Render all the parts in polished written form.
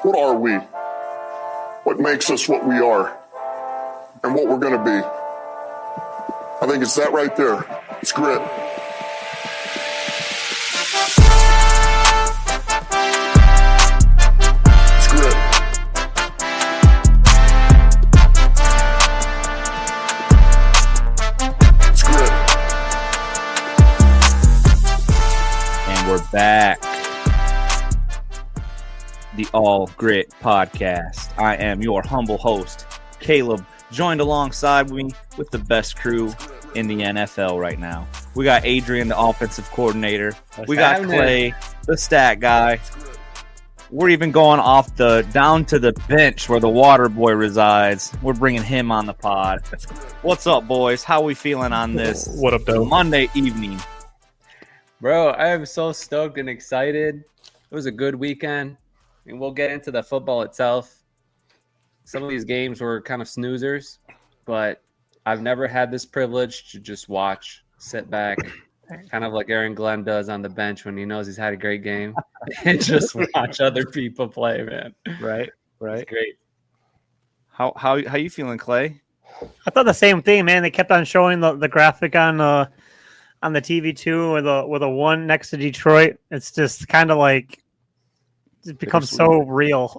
What are we? What makes us what we are? And what we're going to be? I think it's that right there. It's grit. It's grit. It's grit. And we're back. The All Grit Podcast. I am your humble host, Caleb, joined alongside me with the best crew in the NFL right now. We got Adrian, the offensive coordinator. We got Clay, the stat guy. We're even going off down to the bench where the water boy resides. We're bringing him on the pod. What's up, boys? How we feeling on this What up, though? Monday evening? Bro, I am so stoked and excited. It was a good weekend. And we'll get into the football itself. Some of these games were kind of snoozers, but I've never had this privilege to just watch, sit back, kind of like Aaron Glenn does on the bench when he knows he's had a great game, and just watch other people play, man. Right. It's great. How you feeling, Clay? I thought the same thing, man. They kept on showing the graphic on the TV too, with a one next to Detroit. It's just kind of like it becomes so real.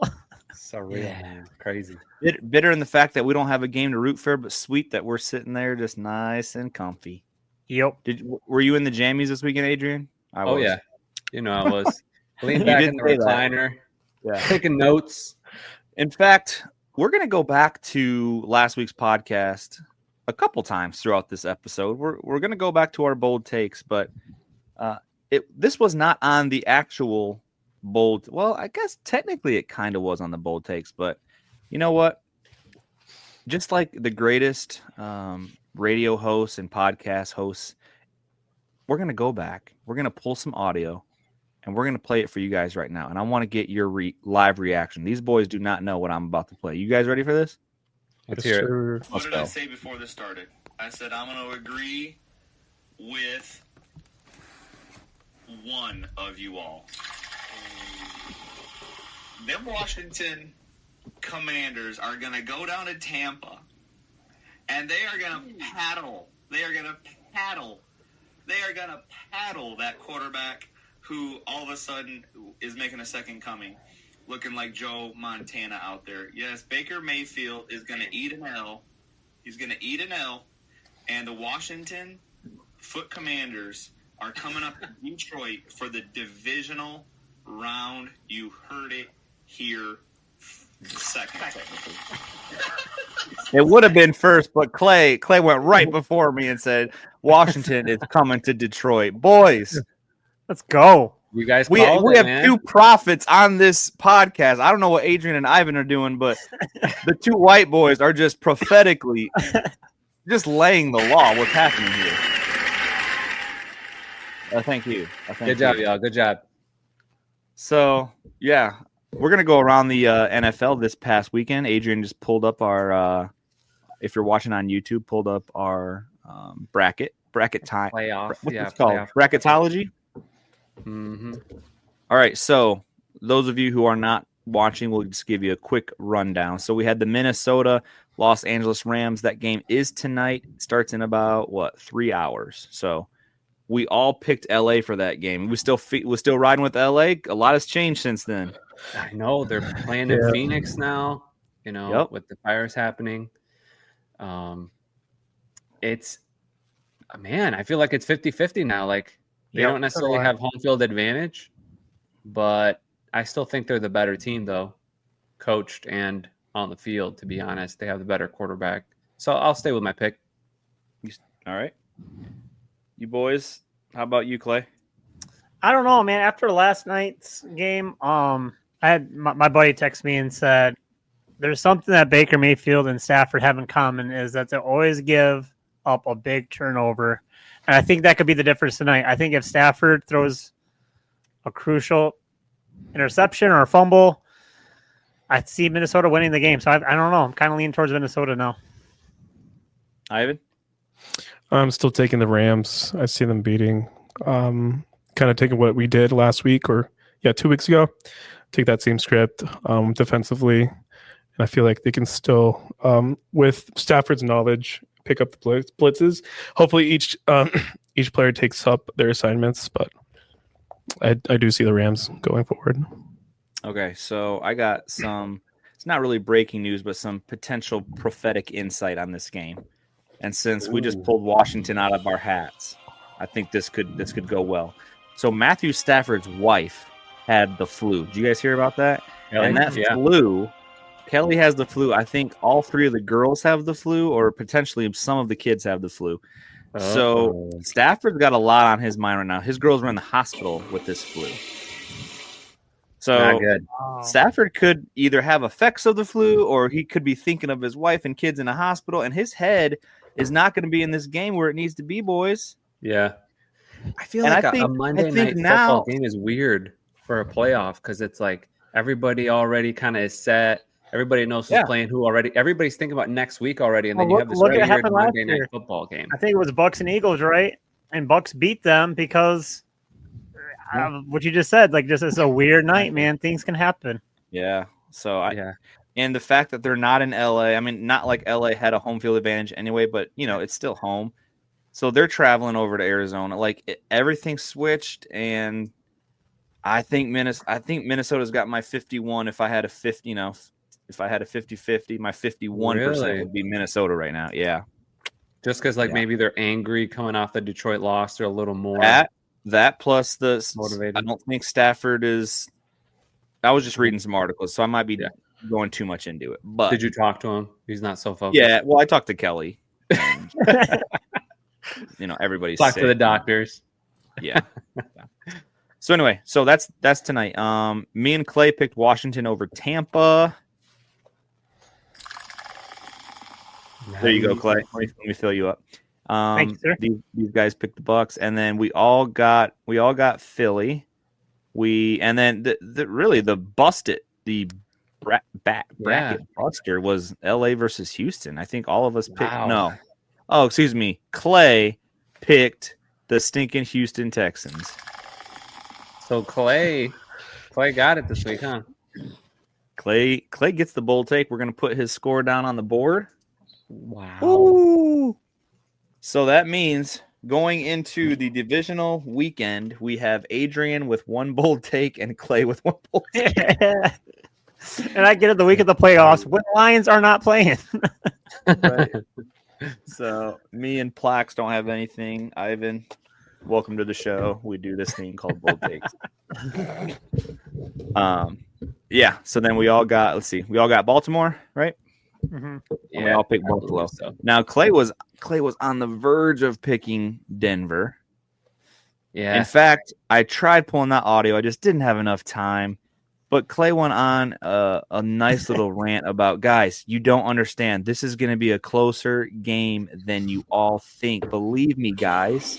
So real, man. Crazy. Bitter in the fact that we don't have a game to root for, but sweet that we're sitting there just nice and comfy. Yep. Were you in the jammies this weekend, Adrian? I was. Yeah. You know I was. Leaned back in the recliner, taking notes. In fact, we're going to go back to last week's podcast a couple times throughout this episode. We're going to go back to our bold takes, but this was not on the actual bold. Well, I guess technically it kind of was on the bold takes, but you know what? Just like the greatest radio hosts and podcast hosts, we're going to go back. We're going to pull some audio, and we're going to play it for you guys right now. And I want to get your live reaction. These boys do not know what I'm about to play. You guys ready for this? Let's hear it. What did I say before this started? I said I'm going to agree with one of you all. Them Washington Commanders are going to go down to Tampa, and they are going to paddle. They are going to paddle that quarterback who all of a sudden is making a second coming, looking like Joe Montana out there. Yes, Baker Mayfield is going to eat an L. He's going to eat an L, and the Washington Foot Commanders are coming up to Detroit for the divisional round. You heard it here second. It would have been first, but Clay went right before me and said Washington is coming to Detroit. Boys, let's go. You guys we have two prophets on this podcast. I don't know what Adrian and Ivan are doing, but the two white boys are just prophetically just laying the law. What's happening here? Thank you. Good job, y'all. Good job. So, yeah, we're going to go around the NFL this past weekend. Adrian just pulled up our, if you're watching on YouTube, pulled up our bracket time. Playoff. What's it called? Bracketology? Mm-hmm. All right, so those of you who are not watching, we'll just give you a quick rundown. So we had the Minnesota Los Angeles Rams. That game is tonight. It starts in about, 3 hours. So we all picked LA for that game. We're still riding with LA. A lot has changed since then. I know they're playing in Phoenix now, with the fires happening. It's I feel like it's 50-50 now. Like they don't necessarily have home field advantage, but I still think they're the better team though, coached and on the field, to be honest. They have the better quarterback. So I'll stay with my pick. All right. You boys, how about you, Clay? I don't know, man. After last night's game, I had my buddy text me and said, there's something that Baker Mayfield and Stafford have in common is that they always give up a big turnover. And I think that could be the difference tonight. I think if Stafford throws a crucial interception or a fumble, I see Minnesota winning the game. So I don't know. I'm kind of leaning towards Minnesota now. Ivan? I'm still taking the Rams. I see them beating. Kind of taking what we did last week, or 2 weeks ago. Take that same script defensively, and I feel like they can still, with Stafford's knowledge, pick up the blitzes. Hopefully, each player takes up their assignments, but I do see the Rams going forward. Okay, so I got some. It's not really breaking news, but some potential prophetic insight on this game. And since we just pulled Washington out of our hats, I think this could go well. So Matthew Stafford's wife had the flu. Did you guys hear about that? And that flu, Kelly has the flu. I think all 3 of the girls have the flu, or potentially some of the kids have the flu. So Stafford's got a lot on his mind right now. His girls were in the hospital with this flu. So Not good. Stafford could either have effects of the flu, or he could be thinking of his wife and kids in a hospital, and his head is not going to be in this game where it needs to be, boys. Yeah. I feel And like I think- a Monday I think night now- football game is weird for a playoff because it's like everybody already kind of is set. Everybody knows who's playing who already. Everybody's thinking about next week already, and then you have this look at what weird happened last Monday night year. football game. I think it was Bucks and Eagles, right? And Bucks beat them because what you just said. Like, just it's a weird night, man. Things can happen. Yeah. So and the fact that they're not in LA, I mean, not like LA had a home field advantage anyway, but it's still home. So they're traveling over to Arizona. Like everything switched, and I think Minnesota's got my 51. If I had a 50, if I had a 50-50, my 51% would be Minnesota right now. Yeah. Just because maybe they're angry coming off the Detroit loss, they're a little more that plus the motivated. I don't think Stafford is. I was just reading some articles, so I might be going too much into it. But did you talk to him? He's not so focused. Yeah, well, I talked to Kelly. And, everybody's talk sick. to the doctors. Yeah. So anyway, that's tonight. Me and Clay picked Washington over Tampa. There you go, Clay. Let me fill you up. Thank you, sir. These guys picked the Bucks, and then we all got Philly. The bracket buster was LA versus Houston. I think all of us picked excuse me. Clay picked the stinking Houston Texans. So Clay got it this week, huh? Clay gets the bold take. We're gonna put his score down on the board. Wow. Ooh. So that means going into the divisional weekend, we have Adrian with 1 bold take and Clay with 1 bold take. And I get it the week of the playoffs when Lions are not playing. Right. So me and Plax don't have anything. Ivan, welcome to the show. We do this thing called bold takes. So then we all got Baltimore, right? Mm-hmm. And we all picked Buffalo. So. Now Clay was on the verge of picking Denver. Yeah. In fact, I tried pulling that audio. I just didn't have enough time. But Clay went on a nice little rant about, guys, you don't understand. This is going to be a closer game than you all think. Believe me, guys.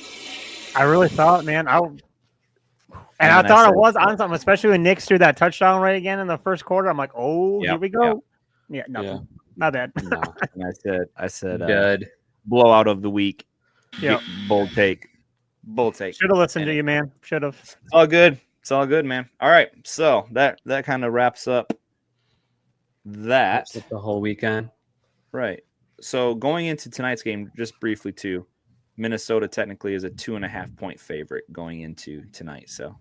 I really thought, man. I thought I was on something, especially when Nick threw that touchdown right again in the first quarter. I'm like, here we go. Yeah, nothing. Yeah. My bad. No. And I said, Good. Blowout of the week. Yeah. Bold take. Should have listened to you, man. Should have. It's all good. It's all good, man. All right. So that kind of wraps up that. The whole weekend. Right. So going into tonight's game, just briefly too, Minnesota technically is a 2.5 point favorite going into tonight. So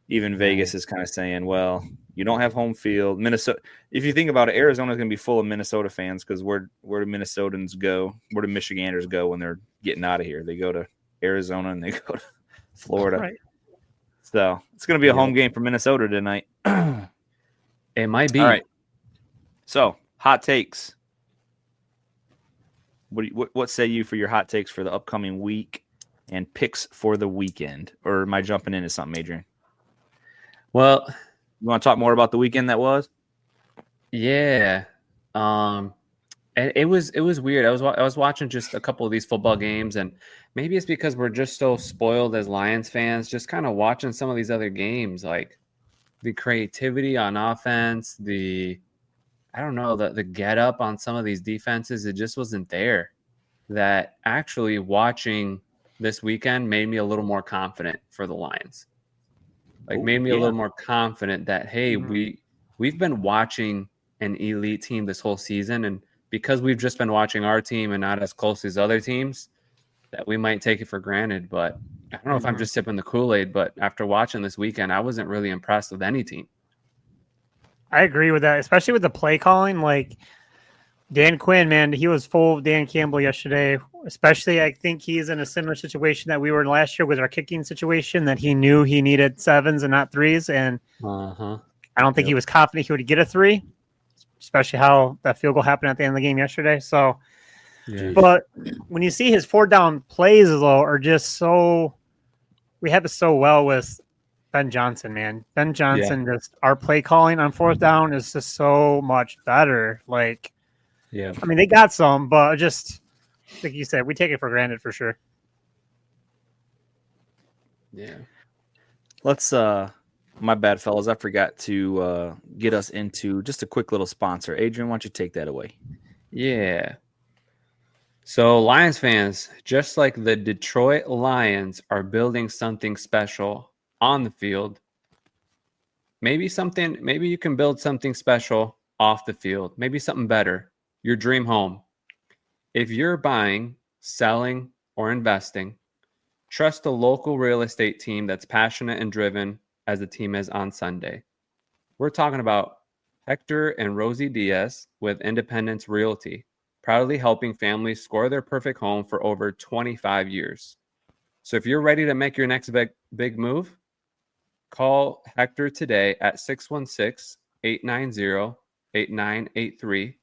even Vegas is kind of saying, well, you don't have home field. Minnesota. If you think about it, Arizona is going to be full of Minnesota fans because where do Minnesotans go? Where do Michiganders go when they're getting out of here? They go to Arizona and they go to Florida. Right. So it's going to be a home game for Minnesota tonight. It might be. All right. So hot takes. What say you for your hot takes for the upcoming week and picks for the weekend? Or am I jumping into something, Adrian? Well, you want to talk more about the weekend that was? Yeah. And it was weird. I was watching just a couple of these football games, and maybe it's because we're just so spoiled as Lions fans, just kind of watching some of these other games, like the creativity on offense, the get up on some of these defenses, it just wasn't there. That actually watching this weekend made me a little more confident for the Lions. Like Ooh, made me a yeah. little more confident that hey, we've been watching an elite team this whole season, and because we've just been watching our team and not as close as other teams, that we might take it for granted. But I don't know if I'm just sipping the Kool-Aid, but after watching this weekend, I wasn't really impressed with any team. I agree with that, especially with the play calling. Like Dan Quinn, man, he was full of Dan Campbell yesterday. Especially, I think he's in a similar situation that we were in last year with our kicking situation, that he knew he needed 7s and not 3s. And I don't think he was confident he would get a 3, especially how that field goal happened at the end of the game yesterday. So, but when you see his 4-down plays, though, are just so, we have it so well with Ben Johnson, man. Ben Johnson, just our play calling on 4th down is just so much better. Like, I mean, they got some, but just like you said, we take it for granted for sure. Yeah. Let's my bad, fellas. I forgot to get us into just a quick little sponsor. Adrian, why don't you take that away? Yeah. So Lions fans, just like the Detroit Lions are building something special on the field, maybe you can build something special off the field, maybe something better, your dream home. If you're buying, selling, or investing, trust a local real estate team that's passionate and driven as the team is on Sunday. We're talking about Hector and Rosie Diaz with Independence Realty, proudly helping families score their perfect home for over 25 years. So if you're ready to make your next big move, call Hector today at 616-890-8983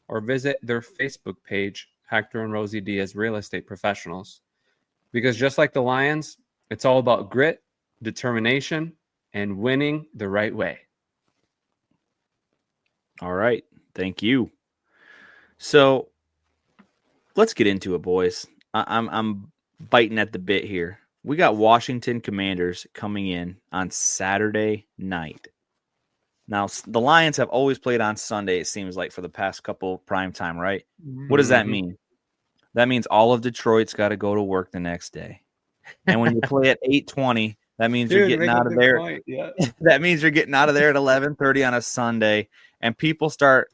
or visit their Facebook page, Hector and Rosie Diaz Real Estate Professionals. Because just like the Lions, it's all about grit, determination, and winning the right way. All right. Thank you. So let's get into it, boys. I'm biting at the bit here. We got Washington Commanders coming in on Saturday night. Now, the Lions have always played on Sunday, it seems like, for the past couple primetime, right? What does that mean? That means all of Detroit's got to go to work the next day. And when you play at 8:20, that means you're getting out of there. That means you're getting out of there at 11:30 on a Sunday, and people start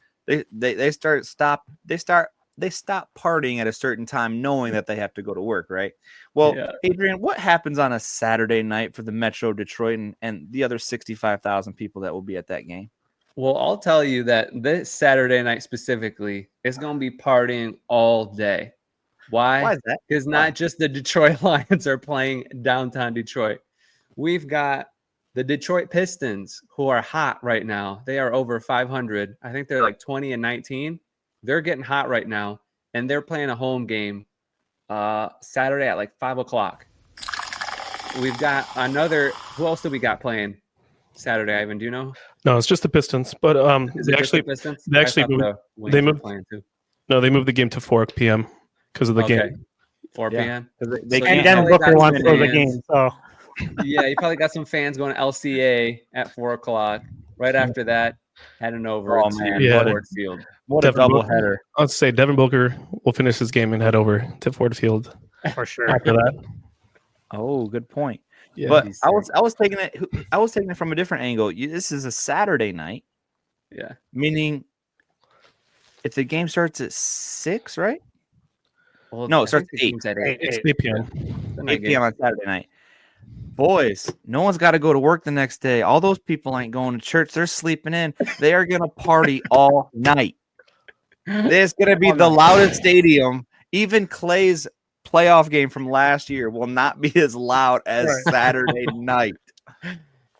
stop partying at a certain time, knowing that they have to go to work, right? Well, Adrian, what happens on a Saturday night for the Metro Detroit and the other 65,000 people that will be at that game? Well, I'll tell you that this Saturday night specifically is going to be partying all day. Why is that? Because not just the Detroit Lions are playing downtown Detroit. We've got the Detroit Pistons, who are hot right now. They are over 500. I think they're like 20-19. They're getting hot right now, and they're playing a home game Saturday at like 5 o'clock. We've got another. Who else do we got playing Saturday, Ivan? Do you know? No, it's just the Pistons. But they actually moved the game to 4 p.m. because of the game. 4 p.m. They can't Devin Booker wants for the game. So yeah, you probably got some fans going to LCA at 4 o'clock. Right after that, heading over to Ford Field. What a doubleheader! I'd say Devin Booker will finish his game and head over to Ford Field for sure. After that, oh, good point. Yeah, but I was taking it from a different angle. This is a Saturday night. Yeah, meaning if the game starts at 6, right? Well, no, it starts at 8. It's 8 p.m. 8 p.m. on Saturday night. Boys, no one's got to go to work the next day. All those people ain't going to church. They're sleeping in. They are going to party all night. This is going to be the loudest stadium. Even Clay's playoff game from last year will not be as loud as Saturday night.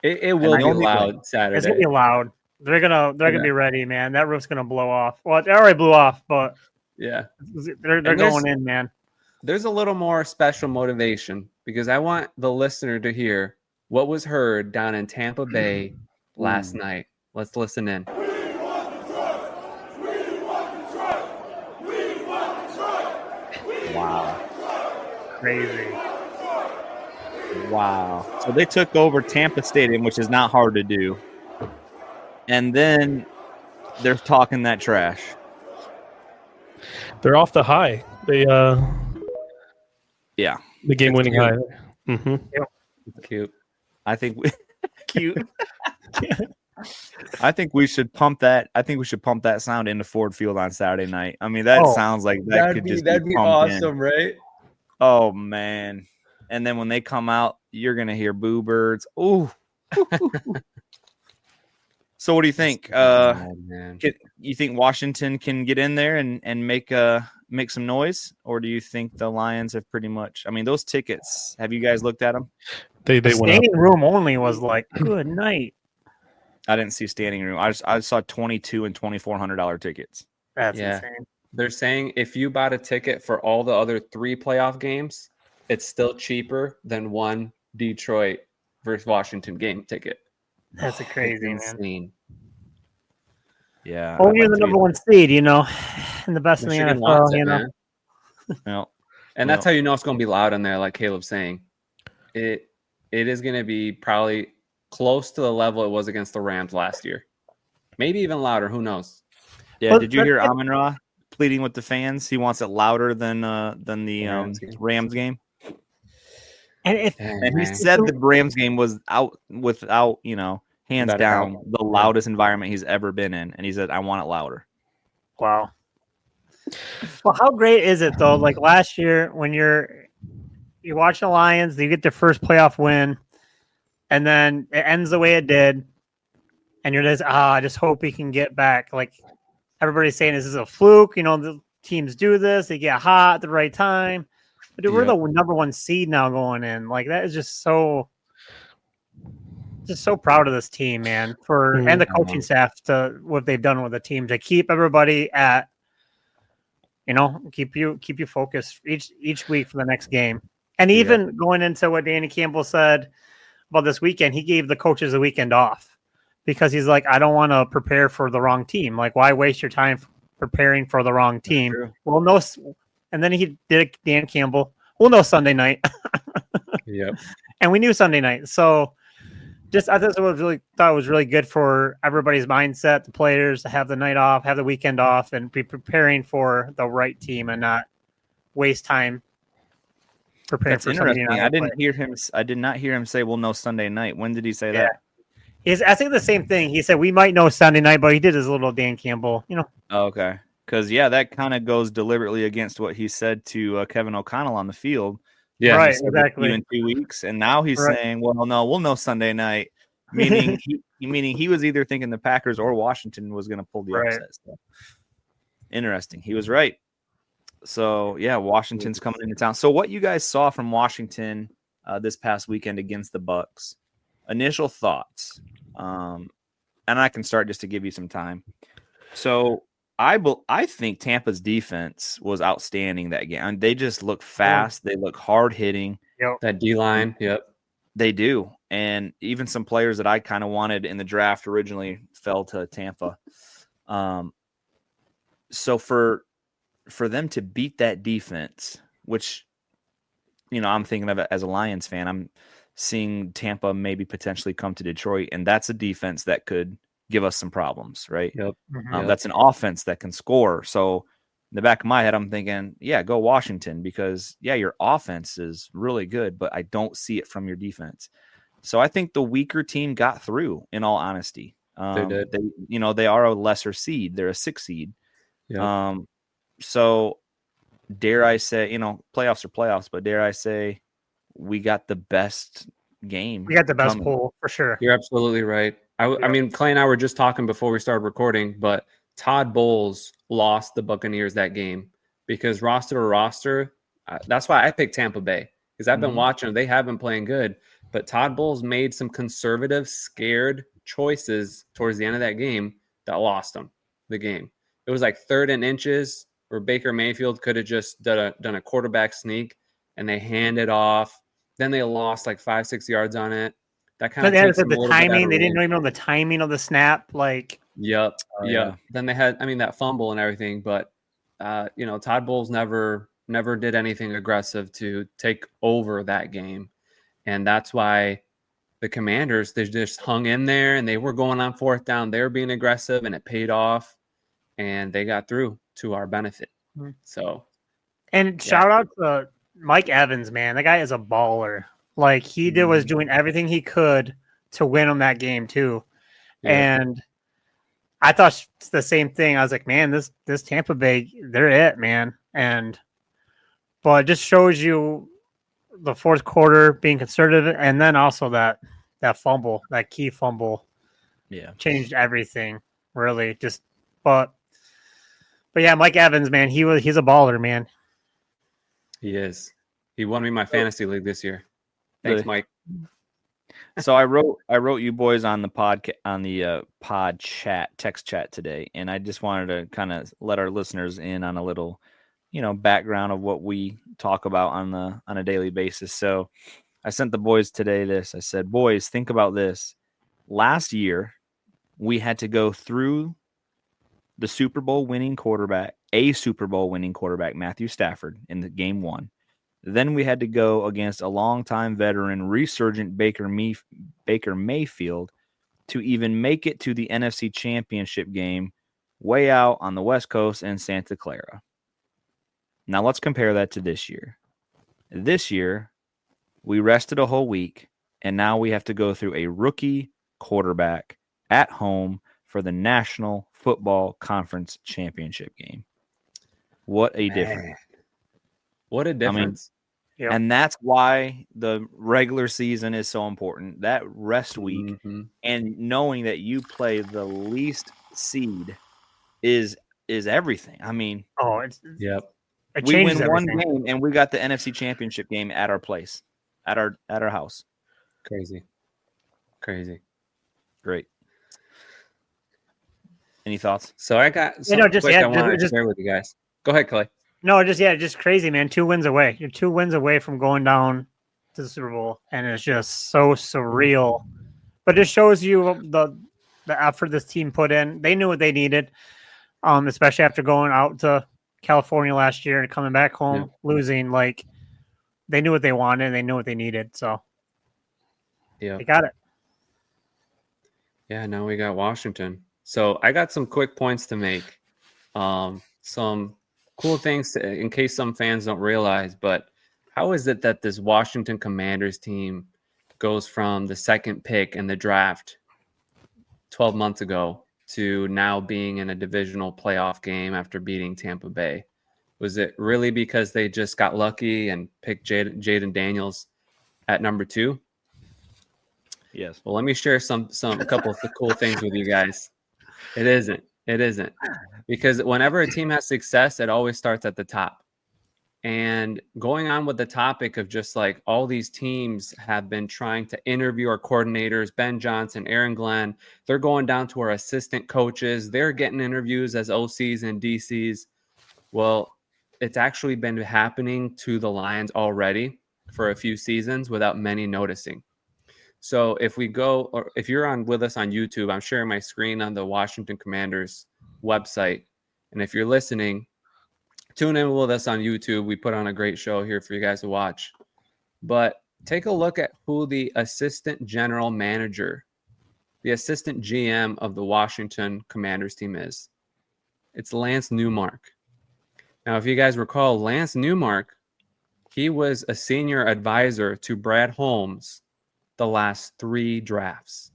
It will be loud Saturday. It's going to be loud. They're gonna be ready, man. That roof's gonna blow off. Well, it already blew off, but yeah, they're going in, man. There's a little more special motivation because I want the listener to hear what was heard down in Tampa Bay last night. Let's listen in. Wow. Crazy. Wow. So they took over Tampa Stadium, which is not hard to do. And then they're talking that trash. They're off the high. They yeah. The game-winning high. Cute. I think cute. I think we should pump that. I think we should pump that sound into Ford Field on Saturday night. I mean, that sounds like that could just that'd be pumped awesome, in. right? Oh man! And then when they come out, you're gonna hear boo birds. Ooh. So what do you think? Man. You think Washington can get in there and make some noise, or do you think the Lions have pretty much? I mean, those tickets. Have you guys looked at them? They The went up. standing room only was like, good night. I didn't see standing room. I saw $2,200 and $2,400 tickets. That's Yeah. insane. They're saying if you bought a ticket for all the other 3 playoff games, it's still cheaper than one Detroit versus Washington game ticket. That's a crazy, man. Insane. Yeah. Oh, I'd you're like the to number 1 seed, and the best Michigan in the wants NFL, it, man. Well, And that's how you know it's going to be loud in there, like Caleb's saying. It is going to be probably close to the level it was against the Rams last year. Maybe even louder. Who knows? yeah. Well, Did you hear Amon-Ra pleading with the fans? He wants it louder than the Rams game. And if And he said the Rams game was out without, hands Without a down, doubt. the loudest environment he's ever been in. And he said, I want it louder. wow. Well, how great is it though? Like last year, when you're watching the Lions, you get their first playoff win, and then it ends the way it did, and you're just I just hope he can get back. Like everybody's saying, this is a fluke. The teams do this; they get hot at the right time. But dude, we're the number 1 seed now going in. Like that is just so proud of this team, man, and the coaching staff to what they've done with the team to keep everybody at, keep you focused each week for the next game. And even going into what Danny Campbell said about this weekend, he gave the coaches the weekend off because he's like, I don't want to prepare for the wrong team. Like, why waste your time preparing for the wrong team? Well, no. And then he did Dan Campbell. We'll know Sunday night. Yep. And we knew Sunday night. So I thought it was really good for everybody's mindset, the players to have the night off, have the weekend off, and be preparing for the right team and not waste time preparing That's for somebody. interesting. I did not hear him say we'll know Sunday night. When did he say that? I think the same thing. He said we might know Sunday night, but he did his little Dan Campbell, Oh, okay. Because, that kind of goes deliberately against what he said to Kevin O'Connell on the field. Yeah. Right, He said, exactly. "See you in 2 weeks." And now he's saying, well, no, we'll know Sunday night, meaning he was either thinking the Packers or Washington was going to pull the upset. So, interesting. He was right. So, Washington's coming into town. So what you guys saw from Washington this past weekend against the Bucs, initial thoughts, and I can start just to give you some time. So I think Tampa's defense was outstanding that game. I mean, they just look fast. They look hard hitting. That D-line. Yep. They do. And even some players that I kind of wanted in the draft originally fell to Tampa. So for them to beat that defense, which, I'm thinking of it as a Lions fan, I'm seeing Tampa maybe potentially come to Detroit, and that's a defense that could give us some problems, right? Yep. That's an offense that can score. So in the back of my head, I'm thinking, go Washington, because your offense is really good, but I don't see it from your defense. So I think the weaker team got through, in all honesty. They did. They are a lesser seed. They're a 6 seed. Yep. So dare I say, playoffs are playoffs, but dare I say we got the best game. We got the best poll for sure. You're absolutely right. I mean, Clay and I were just talking before we started recording, but Todd Bowles lost the Buccaneers that game because roster to roster. That's why I picked Tampa Bay, because I've been watching them. They have been playing good, but Todd Bowles made some conservative, scared choices towards the end of that game that lost them the game. It was like 3rd and inches where Baker Mayfield could have just done a quarterback sneak, and they handed off. Then they lost like 5-6 yards on it. That kind of takes the timing. They didn't even know the timing of the snap. Like, yep. Then they had, that fumble and everything. But Todd Bowles never did anything aggressive to take over that game, and that's why the Commanders, they just hung in there, and they were going on 4th down. They were being aggressive, and it paid off, and they got through to our benefit. So, and shout out to Mike Evans, man. That guy is a baller. Like, he was doing everything he could to win them that game too. Yeah. And I thought the same thing. I was like, man, this Tampa Bay, they're it, man. But it just shows you the fourth quarter being conservative, and then also that fumble, that key fumble, changed everything. Really, but yeah, Mike Evans, man, he's a baller, man. He is. He won me my fantasy league this year. Thanks, Really? Mike. So I wrote you boys on the pod chat, text chat today, and I just wanted to kind of let our listeners in on a little, background of what we talk about on a daily basis. So I sent the boys today this. I said, boys, think about this. Last year, we had to go through the Super Bowl winning quarterback, Matthew Stafford, in the game 1. Then we had to go against a longtime veteran, resurgent Baker Mayfield to even make it to the NFC Championship game way out on the West Coast in Santa Clara. Now let's compare that to this year. This year, we rested a whole week, and now we have to go through a rookie quarterback at home for the National Football Conference Championship game. What a difference. What a difference. Yep. And that's why the regular season is so important. That rest week and knowing that you play the least seed is everything. I mean, Yep. We win one game and we got the NFC Championship game at our place, at our house. Crazy. Great. Any thoughts? So I got something quick I want to share with you guys. Go ahead, Clay. No, just crazy, man. 2 wins away. You're 2 wins away from going down to the Super Bowl, and it's just so surreal. But it shows you the effort this team put in. They knew what they needed, especially after going out to California last year and coming back home losing. Like, they knew what they wanted and they knew what they needed. So they got it. Yeah, now we got Washington. So I got some quick points to make. Some cool things in case some fans don't realize, but how is it that this Washington Commanders team goes from the second pick in the draft 12 months ago to now being in a divisional playoff game after beating Tampa Bay? Was it really because they just got lucky and picked Jaden Daniels at number 2? Yes. Well, let me share a couple of cool things with you guys. It isn't. Because whenever a team has success, it always starts at the top. And going on with the topic of just like all these teams have been trying to interview our coordinators, Ben Johnson, Aaron Glenn, they're going down to our assistant coaches. They're getting interviews as OCs and DCs. Well, it's actually been happening to the Lions already for a few seasons without many noticing. So if you're with us on YouTube, I'm sharing my screen on the Washington Commanders website. And if you're listening, tune in with us on YouTube. We put on a great show here for you guys to watch. But take a look at who the assistant general manager, the assistant GM of the Washington Commanders team is. It's Lance Newmark. Now, if you guys recall, Lance Newmark, he was a senior advisor to Brad Holmes the last 3 drafts.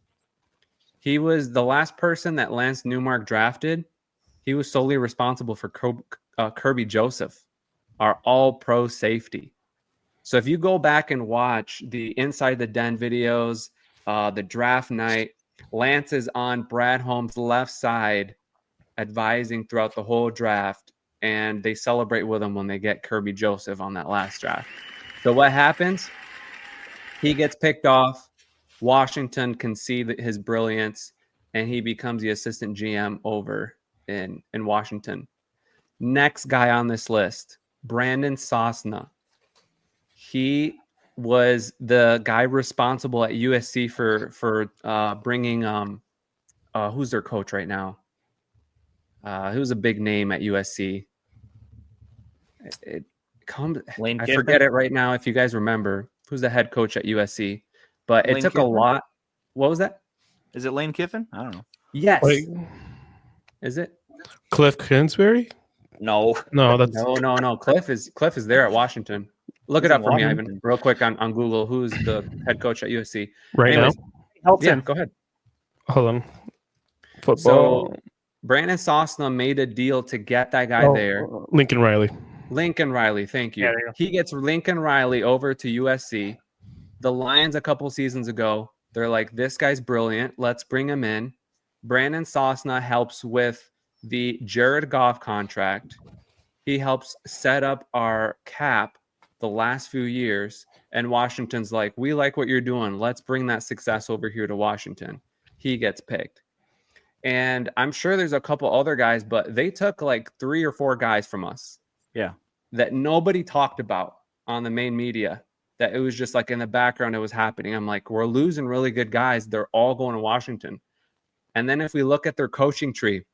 He was the last person that Lance Newmark drafted. He was solely responsible for Kirby Joseph, our all-pro safety. So if you go back and watch the Inside the Den videos, the draft night, Lance is on Brad Holmes' left side advising throughout the whole draft, and they celebrate with him when they get Kirby Joseph on that last draft. So what happens? He gets picked off. Washington can see his brilliance, and he becomes the assistant GM over in Washington. Next guy on this list, Brandon Sosna. He was the guy responsible at USC for bringing who's their coach right now? Who's a big name at USC? I forget it right now. If you guys remember, who's the head coach at USC? But it took a lot. What was that? Is it Lane Kiffin? I don't know. Yes. Is it Cliff Kingsbury? No. No. Cliff is there at Washington. Look it up for me, Ivan, real quick on Google. Who's the head coach at USC? Right now? Hilton. go ahead. Hold on. Football. So Brandon Sosna made a deal to get that guy there. Lincoln Riley. Lincoln Riley, thank you. Yeah, there you go. He gets Lincoln Riley over to USC. The Lions a couple seasons ago, they're like, this guy's brilliant. Let's bring him in. Brandon Sosna helps with the Jared Goff contract. He helps set up our cap the last few years. And Washington's like, we like what you're doing. Let's bring that success over here to Washington. He gets picked. And I'm sure there's a couple other guys, but they took like 3 or 4 guys from us. Yeah. That nobody talked about on the main media. That it was just like in the background, it was happening. I'm like, we're losing really good guys. They're all going to Washington. And then if we look at their coaching tree,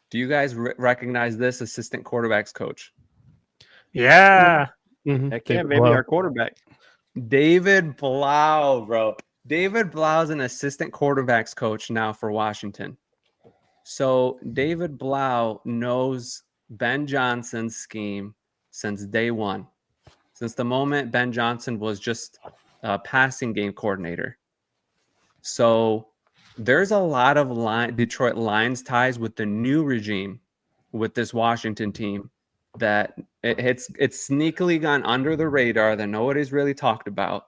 do you guys recognize this assistant quarterbacks coach? Yeah. Mm-hmm. Heck yeah, maybe our quarterback. David Blau, bro. David Blau is an assistant quarterbacks coach now for Washington. So David Blau knows Ben Johnson's scheme since day one. Since the moment Ben Johnson was just a passing game coordinator. So there's a lot of Detroit Lions ties with the new regime, with this Washington team, that it's sneakily gone under the radar that nobody's really talked about.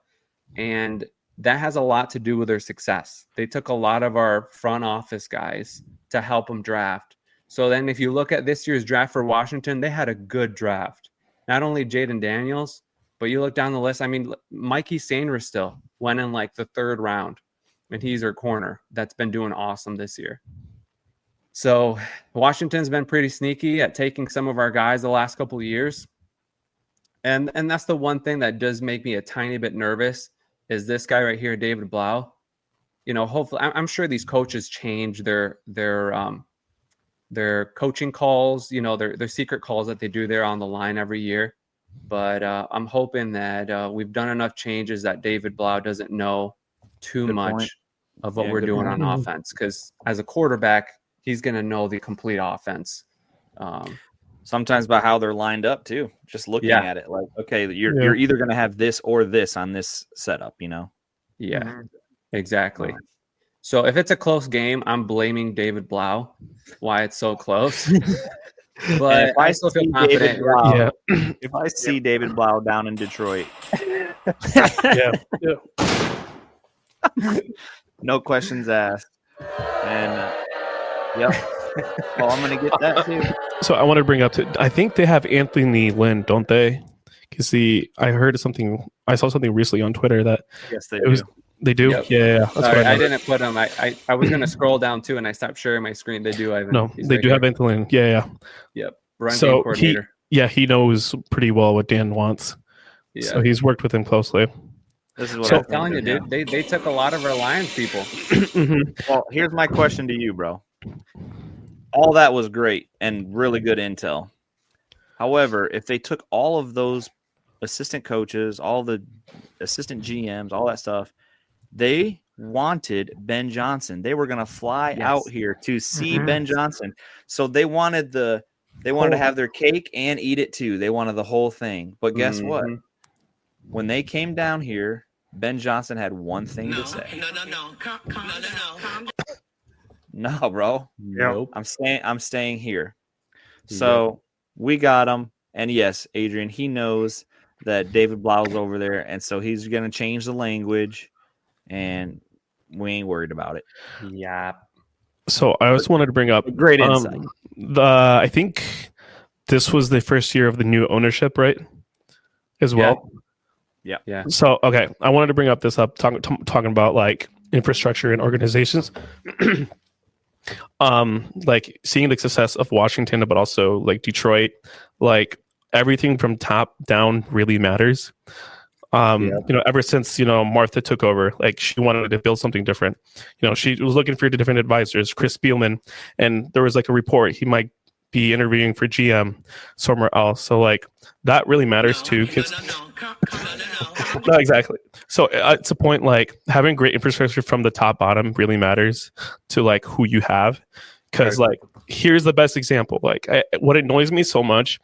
And that has a lot to do with their success. They took a lot of our front office guys to help them draft. So then if you look at this year's draft for Washington, they had a good draft. Not only Jaden Daniels, but you look down the list. I mean, Mikey Sanders still went in like the 3rd round, and he's their corner. That's been doing awesome this year. So Washington's been pretty sneaky at taking some of our guys the last couple of years. And that's the one thing that does make me a tiny bit nervous is this guy right here, David Blau. You know, hopefully, I'm sure these coaches change their coaching calls, you know, their secret calls that they do there on the line every year. But I'm hoping that we've done enough changes that David Blau doesn't know too much of what we're doing on offense. Because as a quarterback, he's going to know the complete offense. Sometimes by how they're lined up too. Just looking at it, like, okay, you're either going to have this or this on this setup, you know? Yeah, exactly. So if it's a close game, I'm blaming David Blau why it's so close. But if I still feel see confident. David Blau, if I see David Blau down in Detroit, no questions asked. And well, I'm gonna get that too. So I want to bring up I think they have Anthony Lynn, don't they? Because I saw something recently on Twitter that yes, they do. They do? Yep. Yeah. That's Sorry, I didn't put them. I was going to scroll down too, and I stopped sharing my screen. They do. They do have Anthony Lynn. Yeah. Yep. Run So game coordinator. he knows pretty well what Dan wants. Yeah. So he's worked with him closely. This is what I'm telling you, dude. They took a lot of our Lions people. Well, here's my question to you, bro. All that was great and really good intel. However, if they took all of those assistant coaches, all the assistant GMs, all that stuff, they wanted Ben Johnson. They were going to fly out here to see Ben Johnson. So they wanted to have their cake and eat it too. They wanted the whole thing. But guess what? When they came down here, Ben Johnson had one thing to say. No, bro. Nope. I'm staying here. So we got him. And yes, Adrian, he knows that David Blau's over there. And so he's going to change the language. And we ain't worried about it. Yeah. So I also wanted to bring up great insight. I think this was the first year of the new ownership, right? As well. Yeah. So okay, I wanted to bring up talking about like infrastructure and organizations. Like seeing the success of Washington, but also like Detroit, like everything from top down really matters. You know, ever since, you know, Martha took over, like she wanted to build something different. You know, she was looking for different advisors, Chris Spielman, and there was like a report he might be interviewing for GM somewhere else. So like that really matters too. No, exactly. So it's a point like having great infrastructure from the top bottom really matters to like who you have. Because like here's the best example. Like what annoys me so much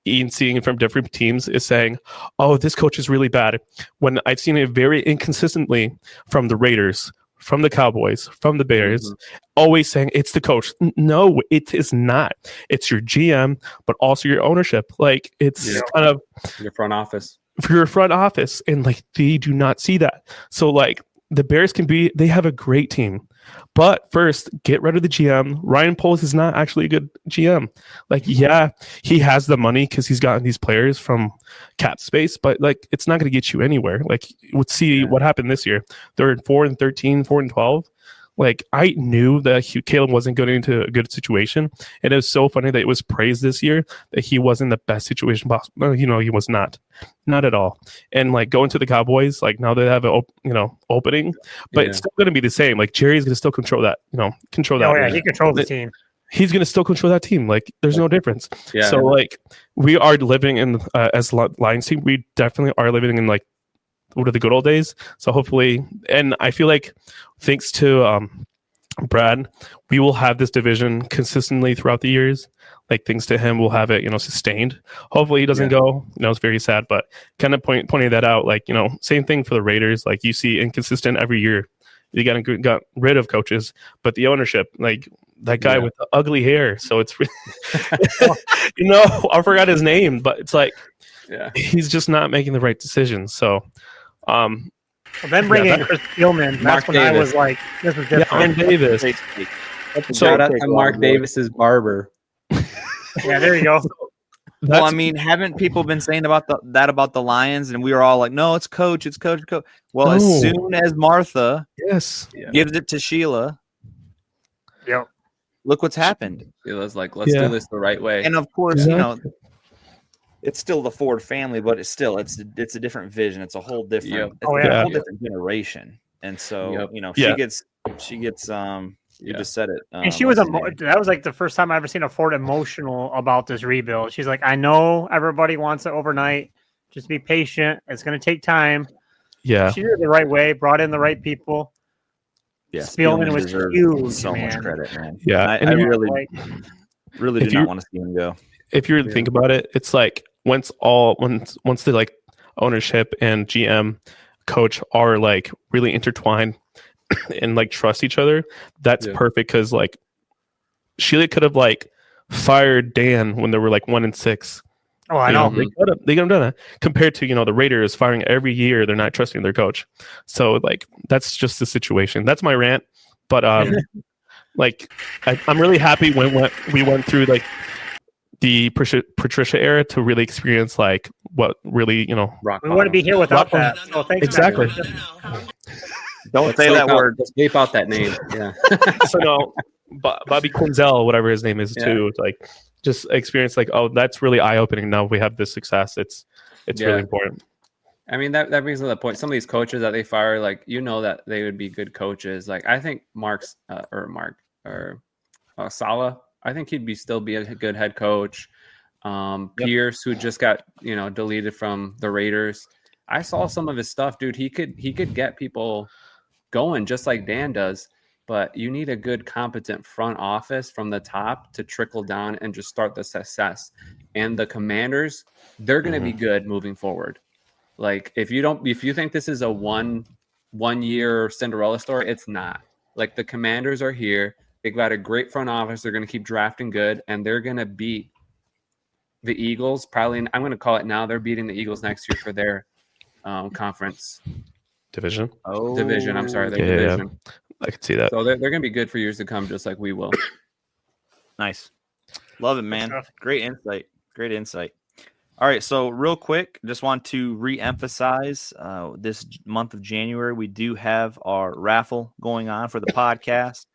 Ian seeing it from different teams is saying, "Oh, this coach is really bad." When I've seen it very inconsistently from the Raiders, from the Cowboys, from the Bears, always saying it's the coach. No, it is not. It's your GM, but also your ownership. Like it's kind of Your front office. for your front office, and like they do not see that. So like the Bears they have a great team, but first get rid of the GM. Ryan Poles is not actually a good GM. Like, yeah, he has the money because he's gotten these players from cap space, but like it's not going to get you anywhere. Like, let's see what happened this year. They're 4-13, 4-12. Like, I knew that Caleb wasn't going into a good situation, and it was so funny that it was praised this year that he wasn't the best situation possible. No, he was not at all. And like going to the Cowboys, like now they have an opening, but it's still going to be the same. Like Jerry's going to still control that. Control that. Oh yeah, he controls the team. He's going to still control that team. Like there's no difference. Yeah. So like we are living in as Lions team, we definitely are living in like what are the good old days. So hopefully, and I feel like thanks to Brad, we will have this division consistently throughout the years. Like thanks to him, we'll have it, sustained. Hopefully he doesn't go. It's very sad, but kind of pointing that out. Like same thing for the Raiders. Like you see inconsistent every year. You got rid of coaches, but the ownership, like that guy with the ugly hair. So it's I forgot his name, but it's like he's just not making the right decisions. So. Then bringing in Chris Spielman, that's when I was like, this is different. Yeah, Davis. Shout out to Mark Davis's barber. Yeah, there you go. Well, I mean, haven't people been saying about the Lions, and we were all like, "No, it's coach, it's coach, coach." Well, as soon as Martha gives it to Sheila, look what's happened. Sheila's like, "Let's do this the right way." And of course, it's still the Ford family, but it's a different vision. It's a whole different, a whole different generation. And so, she gets you just said it. And she was that was like the first time I ever seen a Ford emotional about this rebuild. She's like, I know everybody wants it overnight. Just be patient. It's going to take time. Yeah. She did it the right way, brought in the right people. Yeah. Spielman was huge. So much credit, man. Yeah. I really do not want to see him go. If you really think about it, it's like once the like ownership and GM coach are like really intertwined and like trust each other, that's perfect. Because like Sheila could have like fired Dan when they were like 1-6. Oh, I know. They could have done that compared to the Raiders firing every year. They're not trusting their coach. So like that's just the situation. That's my rant. But like I'm really happy when we went through like the Patricia era to really experience like what really rock. We wouldn't be here without that. So thanks. Exactly. Don't say that word. Just bleep out that name. Yeah. So no, Bobby Quinzel, whatever his name is too. Like just experience like, oh, that's really eye opening. Now we have this success. It's really important. I mean that brings to the point. Some of these coaches that they fire, like that they would be good coaches. Like I think Saleh. I think he'd still be a good head coach. Pierce, who just got deleted from the Raiders. I saw some of his stuff, dude. He could get people going just like Dan does, but you need a good, competent front office from the top to trickle down and just start the success. And the Commanders, they're going to be good moving forward. Like if you think this is a one year Cinderella story, it's not. Like the Commanders are here. They've got a great front office. They're going to keep drafting good, and they're going to beat the Eagles. Probably, I'm going to call it now. They're beating the Eagles next year for their conference division. Division. I'm sorry, their division. Yeah. I can see that. So they're going to be good for years to come, just like we will. Nice, love it, man. Great insight. Great insight. All right, so real quick, just want to re-emphasize this month of January, we do have our raffle going on for the podcast.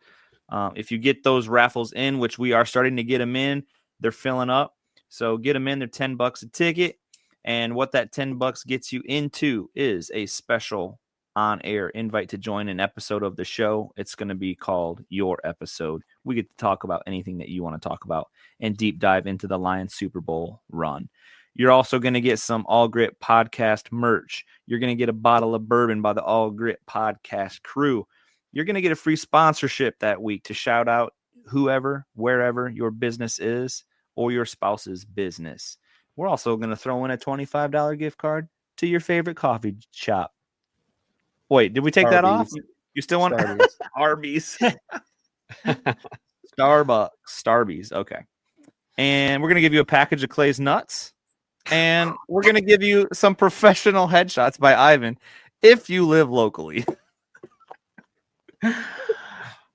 If you get those raffles in, which we are starting to get them in, they're filling up. So get them in. They're $10 a ticket. And what that $10 gets you into is a special on-air invite to join an episode of the show. It's going to be called Your Episode. We get to talk about anything that you want to talk about and deep dive into the Lions Super Bowl run. You're also going to get some All Grit Podcast merch. You're going to get a bottle of bourbon by the All Grit Podcast crew. You're going to get a free sponsorship that week to shout out whoever, wherever your business is or your spouse's business. we're also going to throw in a $25 gift card to your favorite coffee shop. Wait, did we take that off? You still want Arby's? Starbucks, Starbies. Okay. And we're going to give you a package of Clay's Nuts. And we're going to give you some professional headshots by Ivan if you live locally.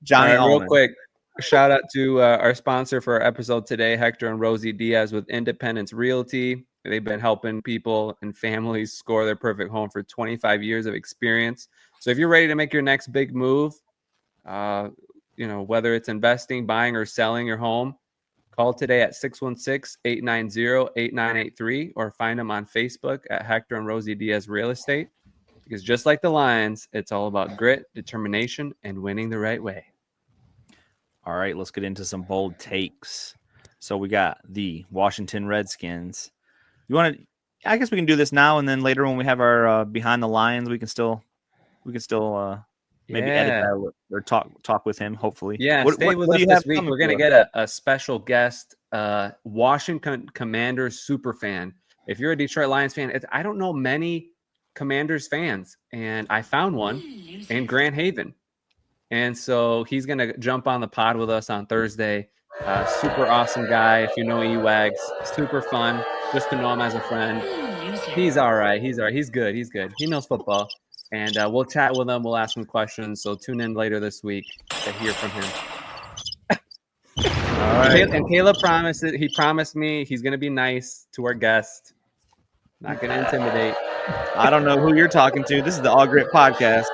Johnny, real quick, shout out to our sponsor for our episode today, Hector and Rosie Diaz with Independence Realty. They've been helping people and families score their perfect home for 25 years of experience. So if you're ready to make your next big move, whether it's investing, buying, or selling your home, call today at 616-890-8983 or find them on Facebook at Hector and Rosie Diaz Real Estate. Because just like the Lions, it's all about grit, determination, and winning the right way. All right, let's get into some bold takes. So we got the Washington Redskins. You want to? I guess we can do this now, and then later when we have our behind the Lions, we can still maybe edit that or talk with him. Hopefully, yeah. Stay with us this week. We're gonna get a special guest, Washington Commanders super fan. If you're a Detroit Lions fan, I don't know many Commanders fans, and I found one in Grand Haven, and so he's gonna jump on the pod with us on Thursday. Super awesome guy. If you know Ewags, super fun just to know him as a friend. He's all right. He's good. He knows football, and we'll chat with him. We'll ask him questions. So tune in later this week to hear from him. All right. And Caleb promised me he's gonna be nice to our guest. Not gonna intimidate. I don't know who you're talking to. This is the All Grit Podcast.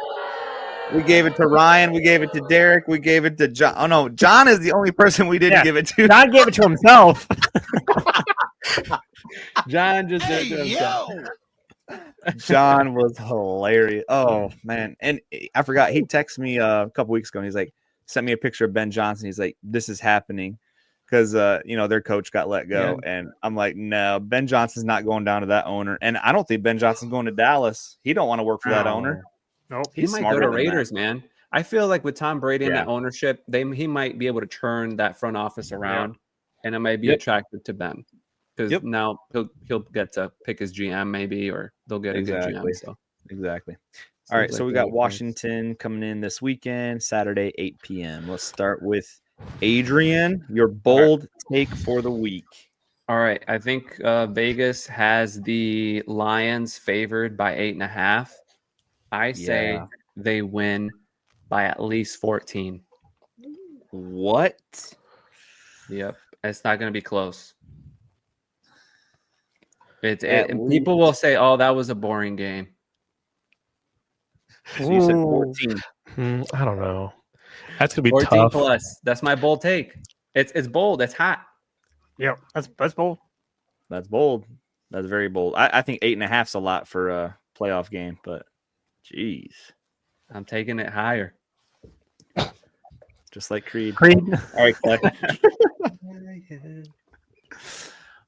We gave it to Ryan. We gave it to Derek. We gave it to John. Oh, no. John is the only person we didn't give it to. John gave it to himself. John just did it to himself. John was hilarious. Oh, man. And I forgot. He texted me a couple weeks ago, and he's like, sent me a picture of Ben Johnson. He's like, this is happening. Because, their coach got let go. Yeah. And I'm like, no, Ben Johnson's not going down to that owner. And I don't think Ben Johnson's going to Dallas. He don't want to work for that owner. Nope. He might go to Raiders, man. I feel like with Tom Brady and that ownership, he might be able to turn that front office around, and it might be attractive to Ben. Because now he'll get to pick his GM maybe, or they'll get a good GM. So. Exactly. All right, so we got Washington coming in this weekend, Saturday, 8 p.m. Let's start with Adrian, your bold take for the week. All right, I think Vegas has the Lions favored by 8.5. I say they win by at least 14. What? Yep, it's not going to be close. People will say, "Oh, that was a boring game." So you said 14. I don't know. That's gonna be 14 tough. plus. That's my bold take. It's bold. It's hot. Yeah, that's bold. That's bold. That's very bold. I think 8.5 is a lot for a playoff game, but jeez, I'm taking it higher. Just like Creed. All right, Clay.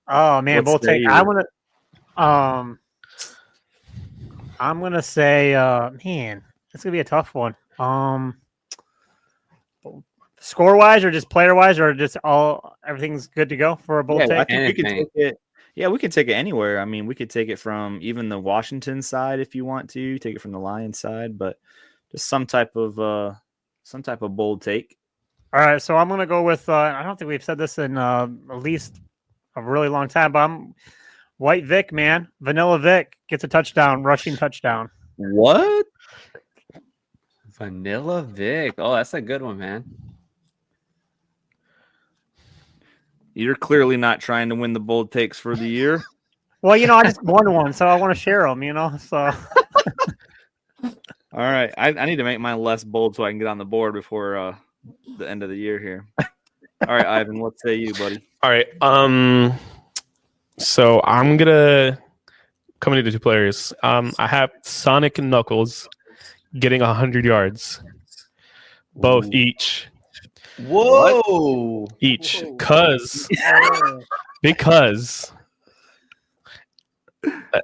Oh man, bold take. I'm gonna say, man, it's gonna be a tough one. Score wise, or just player wise, or just everything's good to go for a bold take. I think we can take it. Yeah, we can take it anywhere. I mean, we could take it from even the Washington side if you want to. Take it from the Lions side, but just some type of bold take. All right, so I'm gonna go with. I don't think we've said this in at least a really long time, but I'm White Vic, man. Vanilla Vic gets a touchdown, rushing touchdown. What? Vanilla Vic. Oh, that's a good one, man. You're clearly not trying to win the bold takes for the year. Well, I just won one, so I want to share them, so. All right. I need to make mine less bold so I can get on the board before the end of the year here. All right, Ivan, what say you, buddy? All right. So I'm gonna come into two players. I have Sonic and Knuckles getting 100 yards, both each. Whoa! Each, because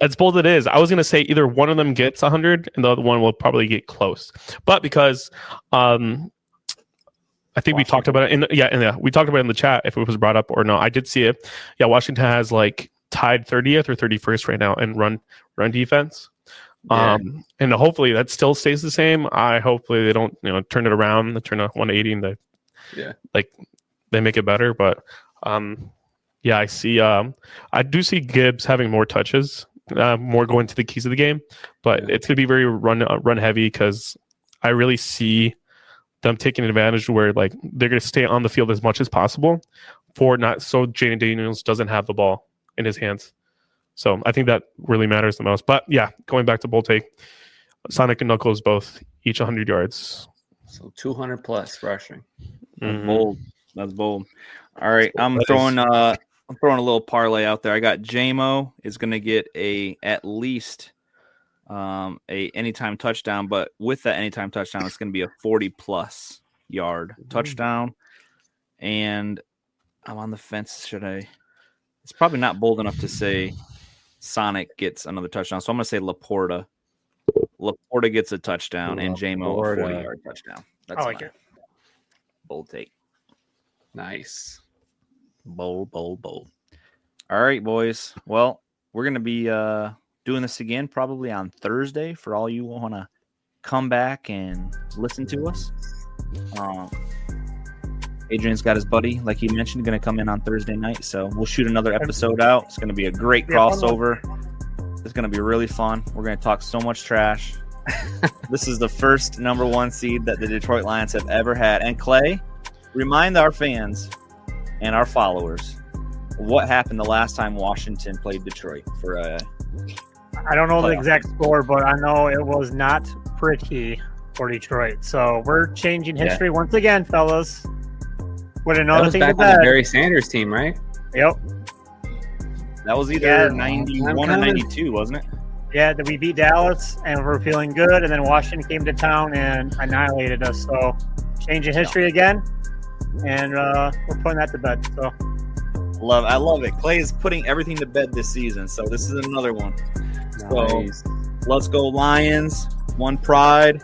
as bold it is, I was gonna say either one of them gets 100 and the other one will probably get close, but because I think we talked about it we talked about it in the chat if it was brought up or no. I did see it. Yeah, Washington has like tied 30th or 31st right now in run defense. Yeah. And hopefully that still stays the same. Hopefully they don't turn it around, they turn a 180 and they make it better. But I see I do see Gibbs having more touches, more going to the keys of the game, but it's gonna be very run heavy because I really see them taking advantage where like they're gonna stay on the field as much as possible for not so Jaden Daniels doesn't have the ball in his hands. So I think that really matters the most. But yeah, going back to Bold Take, Sonic and Knuckles both each 100 yards. So 200 plus rushing. That's bold. That's bold. All right, I'm throwing a little parlay out there. I got JMO is going to get at least a anytime touchdown, but with that anytime touchdown, it's going to be a 40+ yard touchdown. And I'm on the fence. It's probably not bold enough to say Sonic gets another touchdown. So I'm going to say Laporta. Laporta gets a touchdown and JMO a 40-yard touchdown. That's I like it. Bold take. Nice. Bold. All right, boys. Well, we're going to be doing this again probably on Thursday for all you want to come back and listen to us. Adrian's got his buddy, like he mentioned, going to come in on Thursday night. So we'll shoot another episode out. It's going to be a great crossover. It's going to be really fun. We're going to talk so much trash. This is the first number 1 seed that the Detroit Lions have ever had. And Clay, remind our fans and our followers what happened the last time Washington played Detroit for a I don't know the playoff. exact score, but I know it was not pretty for Detroit. So we're changing history once again, fellas. With another That was thing back to on the bet. Barry Sanders team, right? Yep. That was either Yeah, 91 or 92, wasn't it? Yeah, that we beat Dallas and we're feeling good, and then Washington came to town and annihilated us. So changing history again, and we're putting that to bed. So I love it. Clay is putting everything to bed this season, so this is another one. Nice. So let's go Lions. One pride.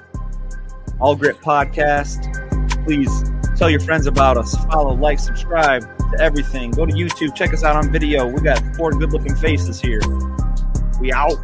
All Grit Podcast. Please tell your friends about us. Follow, like, subscribe to everything. Go to YouTube. Check us out on video. We got 4 good-looking faces here. We out.